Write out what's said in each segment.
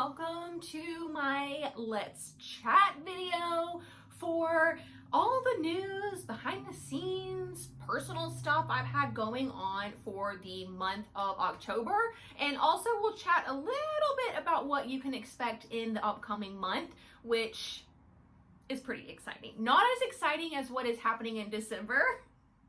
welcome to my Let's Chat video for all the news, behind the scenes, personal stuff I've had going on for the month of October. And also we'll chat a little bit about what you can expect in the upcoming month, which is pretty exciting. Not as exciting as what is happening in December,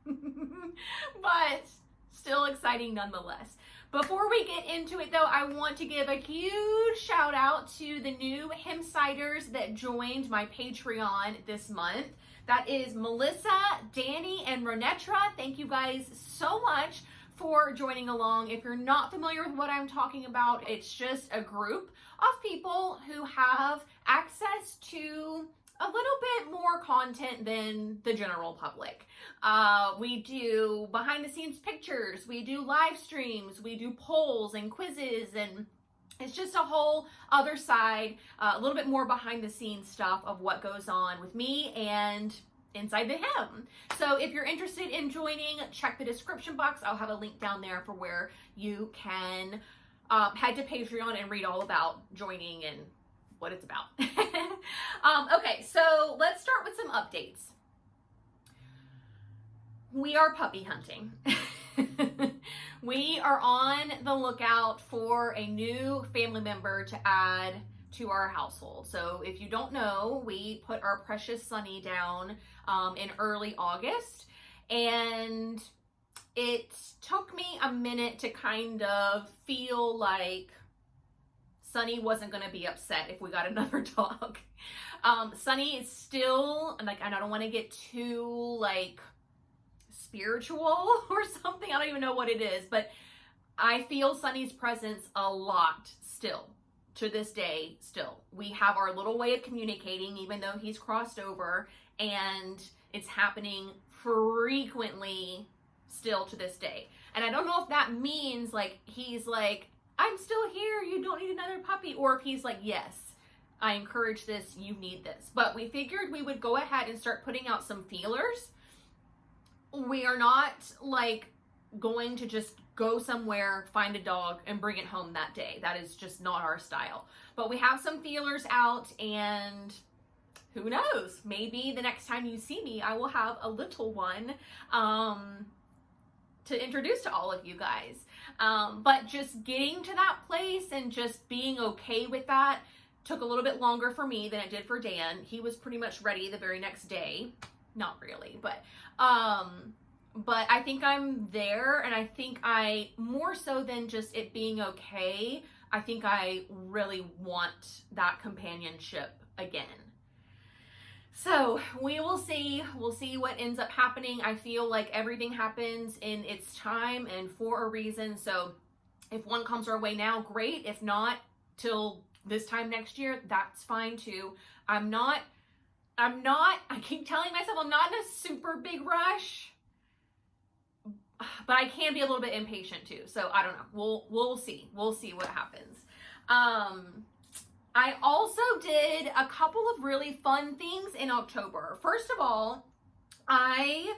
but still exciting nonetheless. Before we get into it though, I want to give a huge shout out to the new Hempsiders that joined my Patreon this month. That is Melissa, Danny, and Ronetra. Thank you guys so much for joining along. If you're not familiar with what I'm talking about, it's just a group of people who have access to a little bit more content than the general public. We do behind the scenes pictures, we do live streams, we do polls and quizzes, and it's just a whole other side, a little bit more behind the scenes stuff of what goes on with me and inside the hem. So if you're interested in joining, check the description box. I'll have a link down there for where you can head to Patreon and read all about joining and what it's about. Okay, so let's start with some updates. We are puppy hunting. We are on the lookout for a new family member to add to our household. So if you don't know, we put our precious Sunny down in early August, and it took me a minute to kind of feel like Sunny wasn't going to be upset if we got another dog. Sunny is still, like, and I don't want to get too, like, spiritual or something. I don't even know what it is, but I feel Sunny's presence a lot still, to this day still. We have our little way of communicating, even though he's crossed over, and it's happening frequently still to this day. And I don't know if that means, like, he's like, I'm still here, you don't need another puppy, or if he's like, yes, I encourage this, you need this. But we figured we would go ahead and start putting out some feelers. We are not like going to just go somewhere, find a dog, and bring it home that day. That is just not our style. But we have some feelers out, and who knows, maybe the next time you see me, I will have a little one to introduce to all of you guys. But just getting to that place and just being okay with that took a little bit longer for me than it did for Dan. He was pretty much ready the very next day. Not really, but I think I'm there, and I think I, more so than just it being okay, I think I really want that companionship again. So we will see. We'll see what ends up happening. I feel like everything happens in its time and for a reason. So if one comes our way now, great. If not, till this time next year, that's fine too. I keep telling myself I'm not in a super big rush, but I can be a little bit impatient too. So I don't know. We'll see. We'll see what happens. I also did a couple of really fun things in October. First of all, I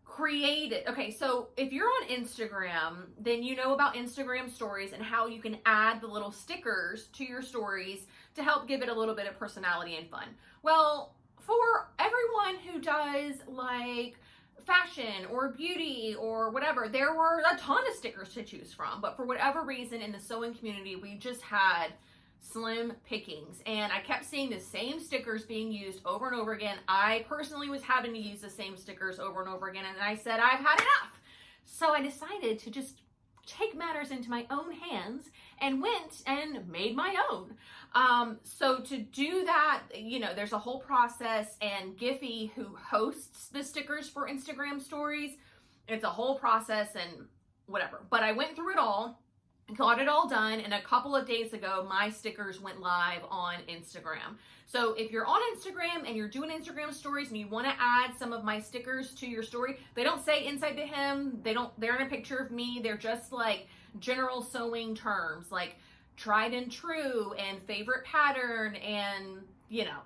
created, okay, so if you're on Instagram, then you know about Instagram stories and how you can add the little stickers to your stories to help give it a little bit of personality and fun. Well, for everyone who does like fashion or beauty or whatever, there were a ton of stickers to choose from, but for whatever reason in the sewing community, we just had slim pickings, and I kept seeing the same stickers being used over and over again. I personally was having to use the same stickers over and over again, and I said, I've had enough. So I decided to just take matters into my own hands and went and made my own. So to do that, you know, there's a whole process, and Giphy, who hosts the stickers for Instagram stories, it's a whole process and whatever. But I went through it all, got it all done, and a couple of days ago, my stickers went live on Instagram. So if you're on Instagram and you're doing Instagram stories and you want to add some of my stickers to your story, they don't say inside the hem, they're in a picture of me, they're just like general sewing terms, like tried and true and favorite pattern and, you know,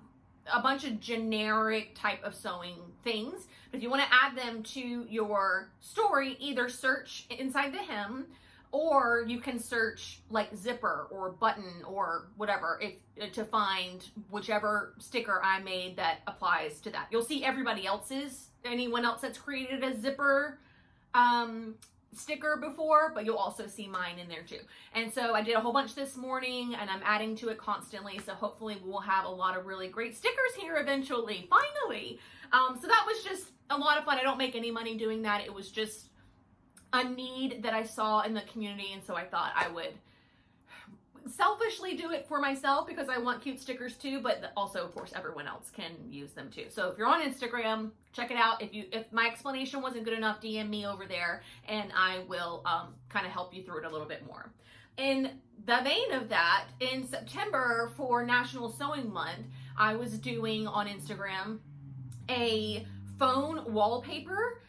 a bunch of generic type of sewing things. But if you want to add them to your story, either search inside the hem or you can search like zipper or button or whatever to find whichever sticker I made that applies to that. You'll see anyone else that's created a zipper sticker before, but you'll also see mine in there too. And so I did a whole bunch this morning, and I'm adding to it constantly, so hopefully we'll have a lot of really great stickers here eventually, finally. So that was just a lot of fun. I don't make any money doing that. It was just a need that I saw in the community, and so I thought I would selfishly do it for myself because I want cute stickers too, but also of course everyone else can use them too. So if you're on Instagram, check it out. If my explanation wasn't good enough, DM me over there and I will kind of help you through it a little bit more. In the vein of that, in September for National Sewing Month, I was doing on Instagram a phone wallpaper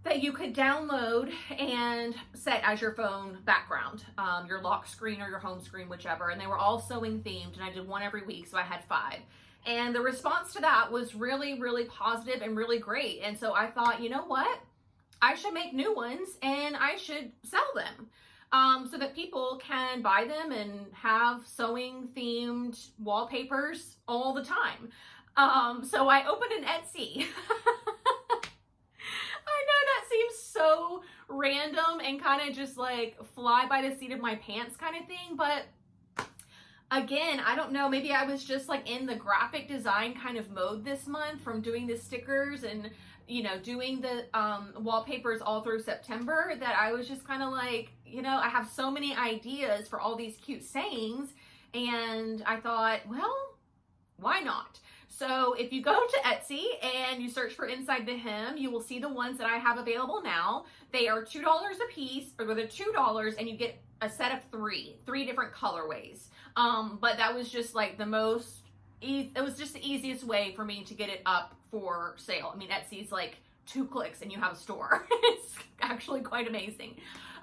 that you could download and set as your phone background, your lock screen or your home screen, whichever. And they were all sewing themed, and I did one every week, so I had 5. And the response to that was really, really positive and really great. And so I thought, you know what? I should make new ones and I should sell them so that people can buy them and have sewing themed wallpapers all the time. So I opened an Etsy. Seems so random and kind of just like fly by the seat of my pants kind of thing, but again, I don't know, maybe I was just like in the graphic design kind of mode this month from doing the stickers and doing the wallpapers all through September, that I was just kind of like, I have so many ideas for all these cute sayings, and I thought, well, why not? So if you go to Etsy and you search for Inside the Hem, you will see the ones that I have available now. They are $2 a piece, or they're $2, and you get a set of three different colorways. But that was just like it was just the easiest way for me to get it up for sale. I mean, Etsy's like 2 clicks and you have a store. It's actually quite amazing.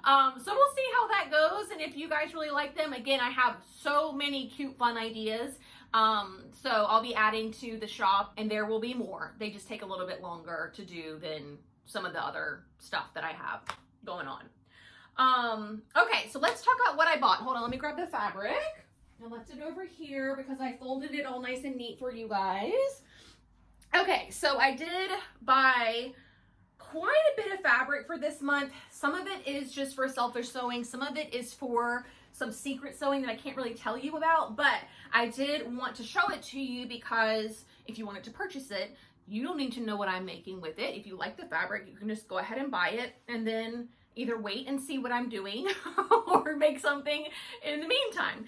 So we'll see how that goes, and if you guys really like them. Again, I have so many cute, fun ideas. So I'll be adding to the shop, and there will be more. They just take a little bit longer to do than some of the other stuff that I have going on. Okay, so let's talk about what I bought. Hold on, let me grab the fabric. I left it over here because I folded it all nice and neat for you guys. Okay, so I did buy quite a bit of fabric for this month. Some of it is just for selfish sewing. Some of it is for some secret sewing that I can't really tell you about, but I did want to show it to you because if you wanted to purchase it, you don't need to know what I'm making with it. If you like the fabric, you can just go ahead and buy it and then either wait and see what I'm doing or make something in the meantime.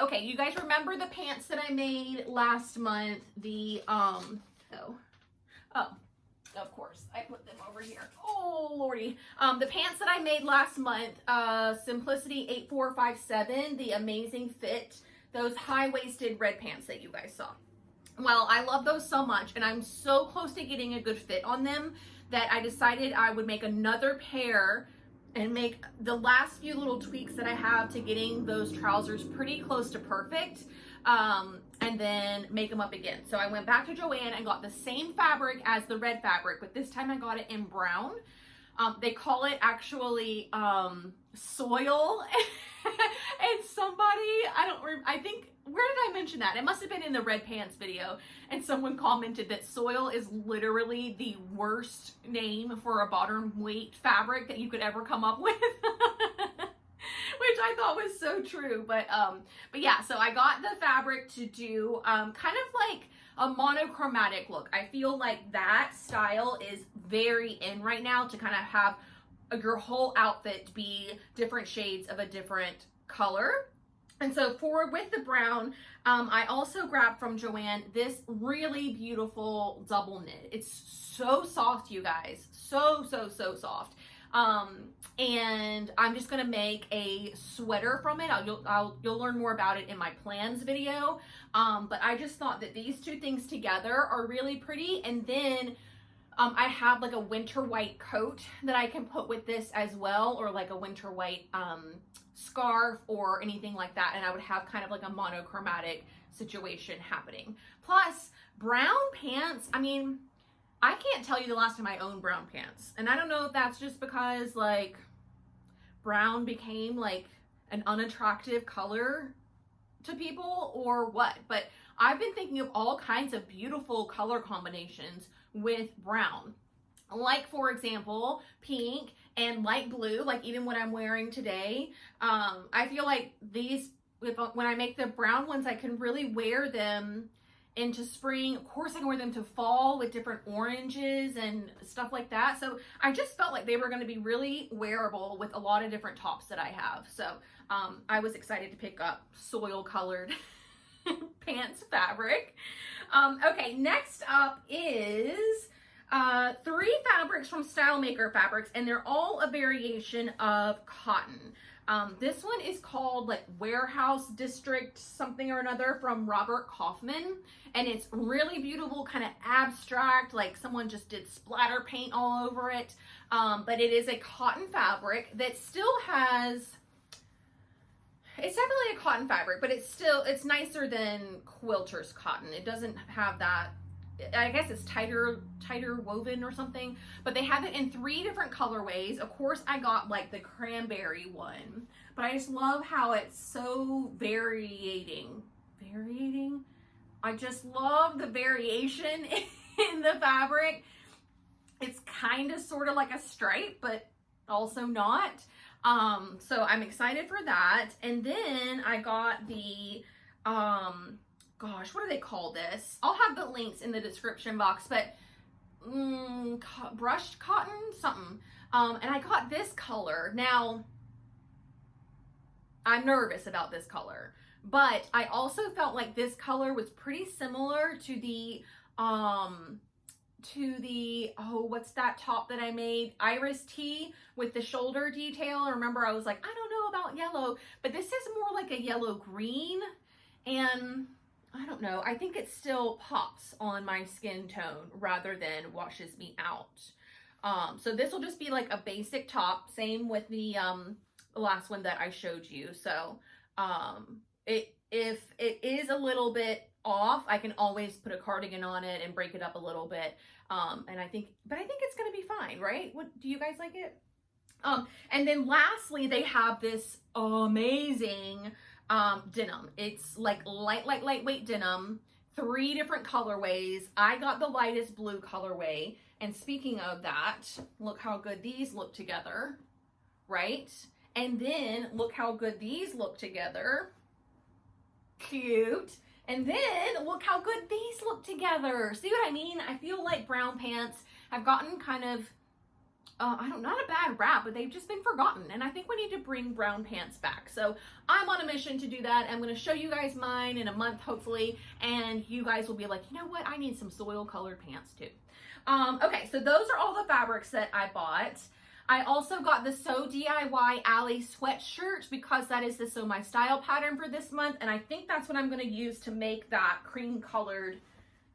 Okay, you guys remember the pants that I made last month? Of course, I put them over here. Oh, Lordy. The pants that I made last month, Simplicity 8457, the amazing fit, those high-waisted red pants that you guys saw. Well, I love those so much, and I'm so close to getting a good fit on them that I decided I would make another pair and make the last few little tweaks that I have to getting those trousers pretty close to perfect. And then make them up again. So I went back to Joann and got the same fabric as the red fabric, but this time I got it in brown. They call it actually soil. And somebody, where did I mention that? It must have been in the red pants video. And someone commented that soil is literally the worst name for a bottom weight fabric that you could ever come up with. Which I thought was so true, but yeah, so I got the fabric to do kind of like a monochromatic look. I feel like that style is very in right now, to kind of have your whole outfit be different shades of a different color. And so with the brown, I also grabbed from Joann this really beautiful double knit. It's so soft, you guys, so soft. And I'm just gonna make a sweater from it. You'll learn more about it in my plans video. But I just thought that these two things together are really pretty. And then I have like a winter white coat that I can put with this as well, or like a winter white scarf or anything like that. And I would have kind of like a monochromatic situation happening. Plus, brown pants, I mean, I can't tell you the last time I owned brown pants. And I don't know if that's just because like brown became like an unattractive color to people or what, but I've been thinking of all kinds of beautiful color combinations with brown. Like, for example, pink and light blue, like even what I'm wearing today. I feel like these, when I make the brown ones, I can really wear them into spring. Of course, I can wear them to fall with different oranges and stuff like that. So I just felt like they were going to be really wearable with a lot of different tops that I have. So I was excited to pick up soil colored pants fabric. Okay, next up is 3 fabrics from Style Maker Fabrics, and they're all a variation of cotton. This one is called like Warehouse District something or another from Robert Kaufman, and it's really beautiful, kind of abstract, like someone just did splatter paint all over it. But it is a cotton fabric that still has, it's definitely a cotton fabric, but it's nicer than quilter's cotton. It doesn't have that, I guess it's tighter woven or something, but they have it in 3 different colorways. Of course, I got like the cranberry one, but I just love how it's so variating. I just love the variation in the fabric. It's kind of sort of like a stripe, but also not. So I'm excited for that. And then I got the, gosh, what do they call this? I'll have the links in the description box, but brushed cotton, something. And I got this color. Now, I'm nervous about this color, but I also felt like this color was pretty similar to the, oh, what's that top that I made? Iris Tea with the shoulder detail. Remember, I was like, I don't know about yellow, but this is more like a yellow green, and I don't know. I think it still pops on my skin tone rather than washes me out. So this will just be like a basic top. Same with the last one that I showed you. So if it is a little bit off, I can always put a cardigan on it and break it up a little bit. And I think it's gonna be fine, right? What do you guys like it? And then lastly, they have this amazing denim. It's like lightweight denim, 3 different colorways. I got the lightest blue colorway. And speaking of that, look how good these look together, right? And then look how good these look together. Cute. And then look how good these look together. See what I mean? I feel like brown pants have gotten kind of, not a bad rap, but they've just been forgotten. And I think we need to bring brown pants back. So I'm on a mission to do that. I'm going to show you guys mine in a month, hopefully. And you guys will be like, you know what? I need some soil colored pants too. Okay, so those are all the fabrics that I bought. I also got the Sew DIY Alley sweatshirt because that is the Sew My Style pattern for this month. And I think that's what I'm going to use to make that cream colored.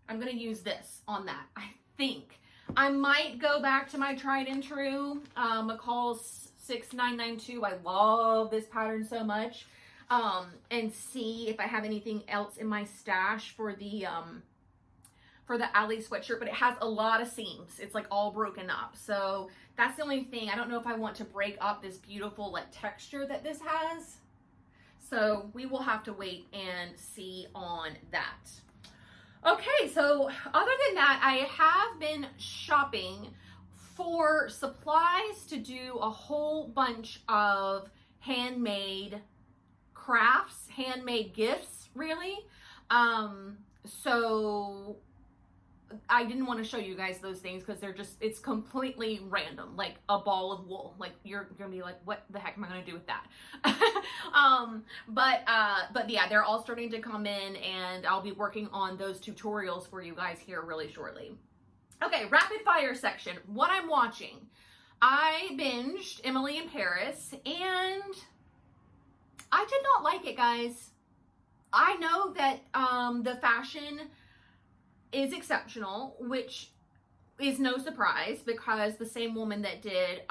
I'm going to use this on that, I think. I might go back to my tried and true, McCall's 6992. I love this pattern so much. And see if I have anything else in my stash for the Alley sweatshirt, but it has a lot of seams. It's like all broken up. So that's the only thing. I don't know if I want to break up this beautiful like texture that this has. So we will have to wait and see on that. Okay, so other than that, I have been shopping for supplies to do a whole bunch of handmade crafts, handmade gifts, really. So I didn't want to show you guys those things because it's completely random, like a ball of wool. Like you're gonna be like, what the heck am I gonna do with that? But yeah, they're all starting to come in, and I'll be working on those tutorials for you guys here really shortly. Okay, rapid fire section. What I'm watching. I binged Emily in Paris, and I did not like it, guys. I know that the fashion is exceptional, which is no surprise because the same woman that did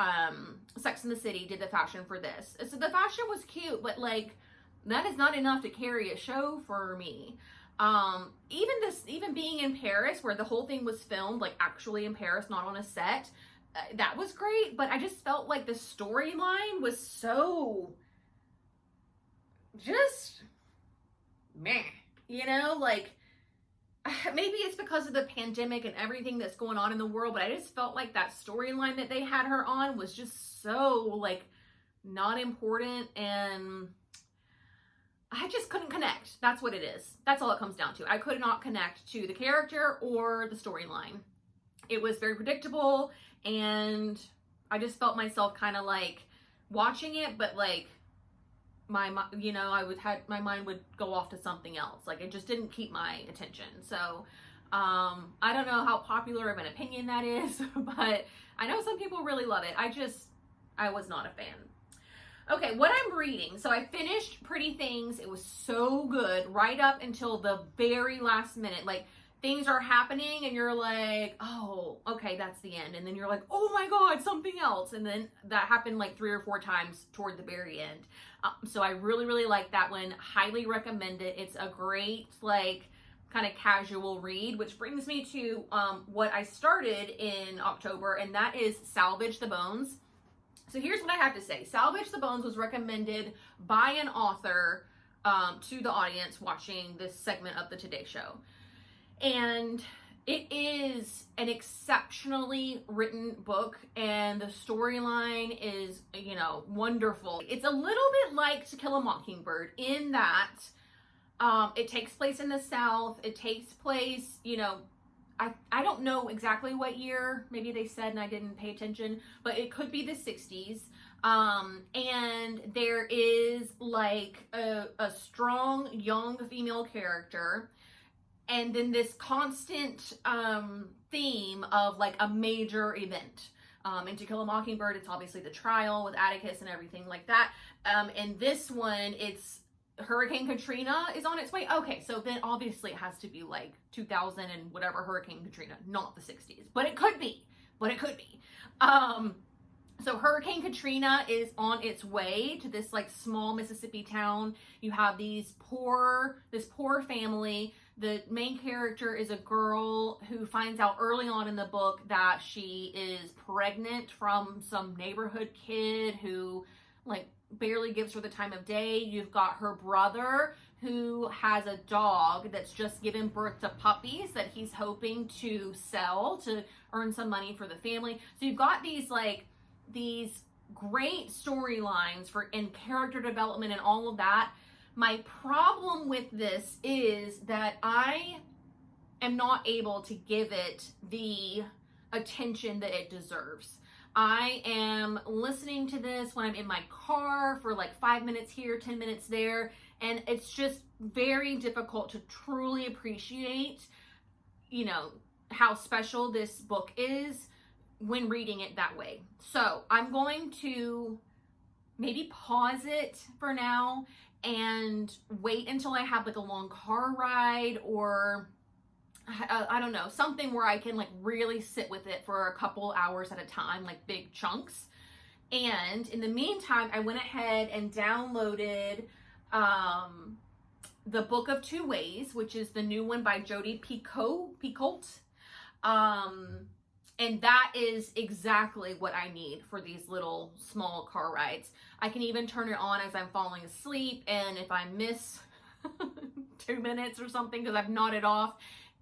Sex and the City did the fashion for this. So the fashion was cute, but like that is not enough to carry a show for me. Even being in Paris, where the whole thing was filmed like actually in Paris, not on a set, that was great, but I just felt like the storyline was so just meh, you know, like maybe it's because of the pandemic and everything that's going on in the world, but I just felt like that storyline that they had her on was just so like not important, and I just couldn't connect. That's what it is. That's all it comes down to. I could not connect to the character or the storyline. It was very predictable, and I just felt myself kind of like watching it, but like my mind would go off to something else. Like it just didn't keep my attention. So I don't know how popular of an opinion that is, but I know some people really love it. I was not a fan. Okay, what I'm reading. So I finished Pretty Things. It was so good right up until the very last minute. Like things are happening and you're like, oh, okay, that's the end. And then you're like, oh my God, something else. And then that happened like 3 or 4 times toward the very end. So I really, really like that one. Highly recommend it. It's a great, like, kind of casual read, which brings me to what I started in October, and that is Salvage the Bones. So here's what I have to say. Salvage the Bones was recommended by an author to the audience watching this segment of the Today Show. And it is an exceptionally written book, and the storyline is, wonderful. It's a little bit like To Kill a Mockingbird in that it takes place in the South. It takes place, I don't know exactly what year. Maybe they said and I didn't pay attention, but it could be the 60s. And there is like a strong young female character. And then this constant theme of like a major event. In To Kill a Mockingbird, it's obviously the trial with Atticus and everything like that. And this one, it's Hurricane Katrina is on its way. Okay, so then obviously it has to be like 2000 and whatever Hurricane Katrina, not the 60s. But it could be. So Hurricane Katrina is on its way to this like small Mississippi town. You have this poor family. The main character is a girl who finds out early on in the book that she is pregnant from some neighborhood kid who like barely gives her the time of day. You've got her brother who has a dog that's just given birth to puppies that he's hoping to sell to earn some money for the family. So you've got these great storylines and character development and all of that. My problem with this is that I am not able to give it the attention that it deserves. I am listening to this when I'm in my car for like 5 minutes here, 10 minutes there, and it's just very difficult to truly appreciate, how special this book is when reading it that way. So I'm going to maybe pause it for now and wait until I have like a long car ride or I don't know, something where I can like really sit with it for a couple hours at a time, like big chunks. And in the meantime, I went ahead and downloaded The Book of Two Ways, which is the new one by Jodi Picoult. And that is exactly what I need for these little small car rides. I can even turn it on as I'm falling asleep, and if I miss 2 minutes or something because I've nodded off,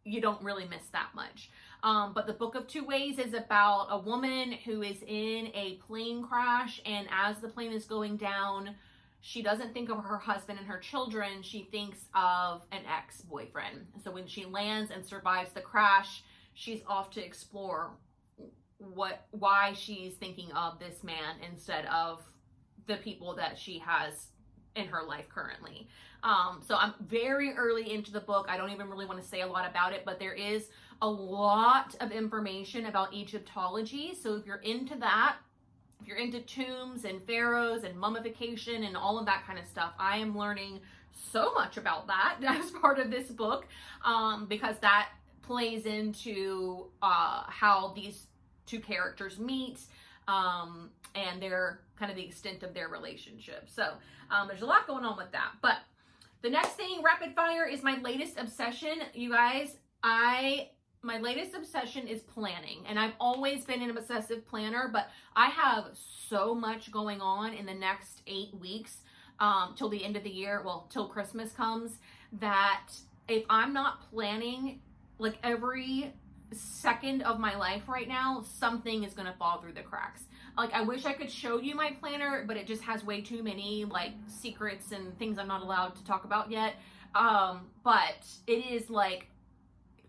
you don't really miss that much. But The Book of Two Ways is about a woman who is in a plane crash, and as the plane is going down, she doesn't think of her husband and her children. She thinks of an ex-boyfriend. So when she lands and survives the crash, she's off to explore why she's thinking of this man instead of the people that she has in her life currently. So I'm very early into the book. I don't even really want to say a lot about it, but there is a lot of information about Egyptology. So if you're into that, if you're into tombs and pharaohs and mummification and all of that kind of stuff, I am learning so much about that as part of this book, because that plays into how these two characters meet and their kind of the extent of their relationship. So there's a lot going on with that. But the next thing, rapid fire, is my latest obsession. You guys, I my latest obsession is planning, and I've always been an obsessive planner, but I have so much going on in the next 8 weeks till the end of the year, well, till Christmas comes, that if I'm not planning like every second of my life right now, something is gonna fall through the cracks. Like, I wish I could show you my planner, but it just has way too many like secrets and things I'm not allowed to talk about yet. But it is like,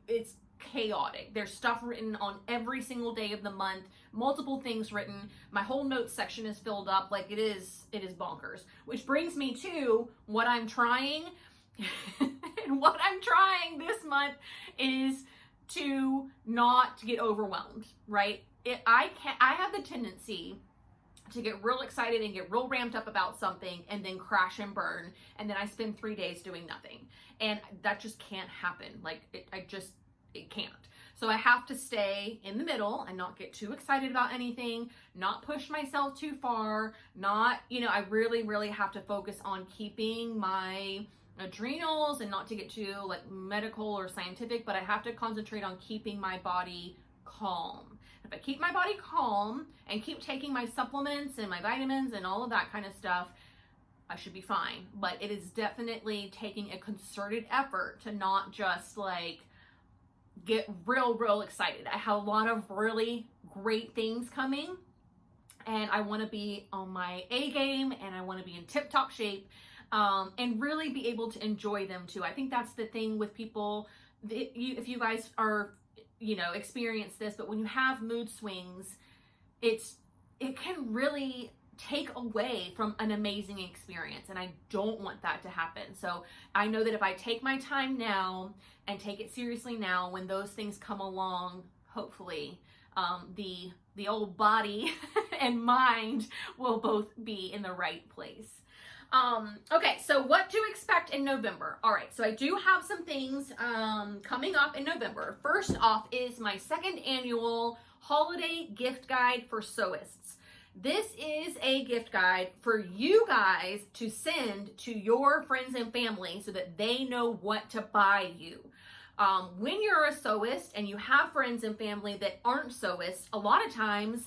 it's chaotic. There's stuff written on every single day of the month, multiple things written. My whole notes section is filled up. Like, it is bonkers. Which brings me to what I'm trying. And what I'm trying this month is to not get overwhelmed, right? I have the tendency to get real excited and get real ramped up about something and then crash and burn, and then I spend 3 days doing nothing. And that just can't happen. Like, it can't. So I have to stay in the middle and not get too excited about anything, not push myself too far, not, I really, really have to focus on keeping my adrenals, and not to get too like medical or scientific, but I have to concentrate on keeping my body calm. If I keep my body calm and keep taking my supplements and my vitamins and all of that kind of stuff, I should be fine. But it is definitely taking a concerted effort to not just like get real excited. I have a lot of really great things coming, and I want to be on my A game, and I want to be in tip-top shape, and really be able to enjoy them too. I think that's the thing with people. If you guys are, experience this, but when you have mood swings, it can really take away from an amazing experience, and I don't want that to happen. So I know that if I take my time now and take it seriously now, when those things come along, hopefully the old body and mind will both be in the right place. Okay, so what to expect in November? All right, so I do have some things coming up in November. First off is my second annual holiday gift guide for sewists. This is a gift guide for you guys to send to your friends and family so that they know what to buy you. When you're a sewist and you have friends and family that aren't sewists, a lot of times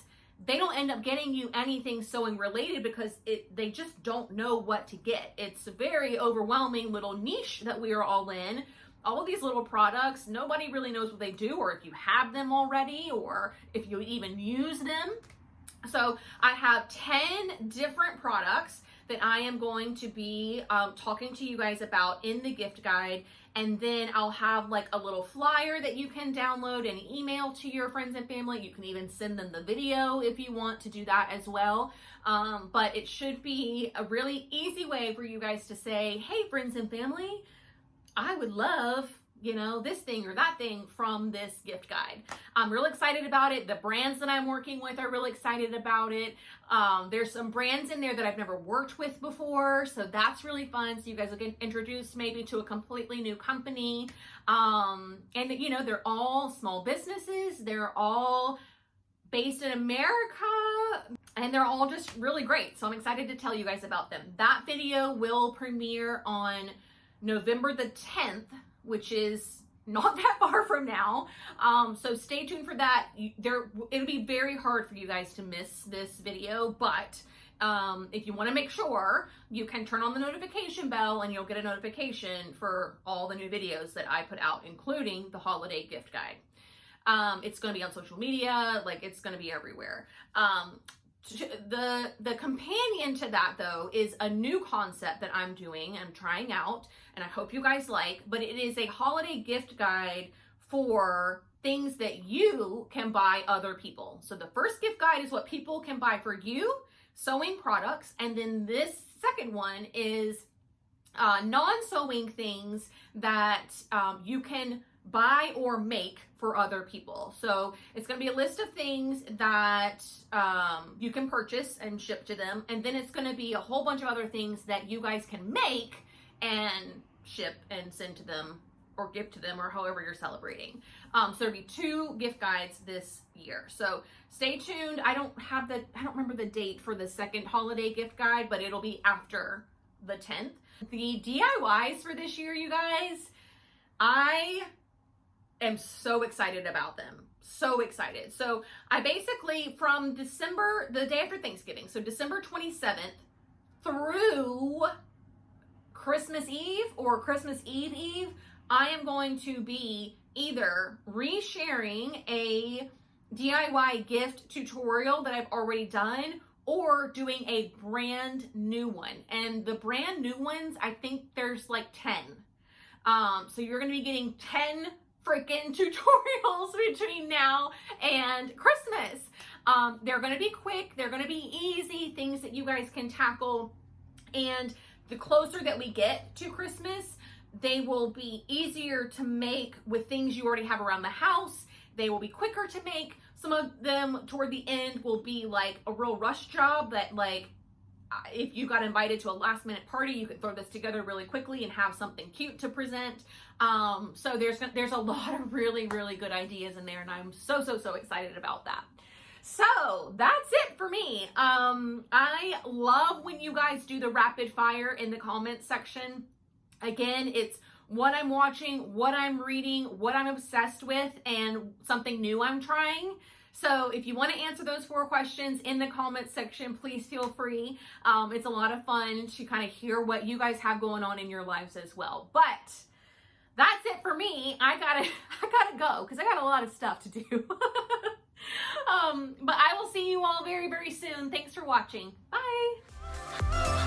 they don't end up getting you anything sewing related because they just don't know what to get. It's a very overwhelming little niche that we are all in. All of these little products, nobody really knows what they do, or if you have them already, or if you even use them. So I have 10 different products that I am going to be talking to you guys about in the gift guide. And then I'll have like a little flyer that you can download and email to your friends and family. You can even send them the video if you want to do that as well. But it should be a really easy way for you guys to say, hey, friends and family, I would love, this thing or that thing from this gift guide. I'm real excited about it. The brands that I'm working with are really excited about it. There's some brands in there that I've never worked with before, so that's really fun. So you guys will get introduced maybe to a completely new company. And they're all small businesses. They're all based in America, and they're all just really great. So I'm excited to tell you guys about them. That video will premiere on November the 10th, which is not that far from now. So stay tuned for that. It'll be very hard for you guys to miss this video, but if you want to make sure, you can turn on the notification bell and you'll get a notification for all the new videos that I put out, including the holiday gift guide. It's going to be on social media, like it's going to be everywhere. The companion to that though is a new concept that I'm doing and trying out, and I hope you guys like, but it is a holiday gift guide for things that you can buy other people. So the first gift guide is what people can buy for you, sewing products, and then this second one is non-sewing things that you can buy or make for other people. So it's going to be a list of things that you can purchase and ship to them, and then it's going to be a whole bunch of other things that you guys can make and ship and send to them or give to them, or however you're celebrating. So there'll be 2 gift guides this year. So stay tuned. I don't remember the date for the second holiday gift guide, but it'll be after the 10th. The DIYs for this year, you guys, I am so excited about them. So excited. So I basically, from December, the day after Thanksgiving, so December 27th through Christmas Eve or Christmas Eve, I am going to be either resharing a DIY gift tutorial that I've already done or doing a brand new one. And the brand new ones, I think there's like 10. So you're going to be getting 10 freaking tutorials between now and Christmas. They're going to be quick. They're going to be easy, things that you guys can tackle. And the closer that we get to Christmas, they will be easier to make with things you already have around the house. They will be quicker to make. Some of them toward the end will be like a real rush job that, like, if you got invited to a last minute party, you could throw this together really quickly and have something cute to present. So there's a lot of really, really good ideas in there, and I'm so excited about that. So that's it for me. I love when you guys do the rapid fire in the comments section. Again, it's what I'm watching, what I'm reading, what I'm obsessed with, and something new I'm trying. So if you want to answer those 4 questions in the comments section, please feel free. It's a lot of fun to kind of hear what you guys have going on in your lives as well. But that's it for me. I gotta go because I got a lot of stuff to do. But I will see you all very, very soon. Thanks for watching. Bye.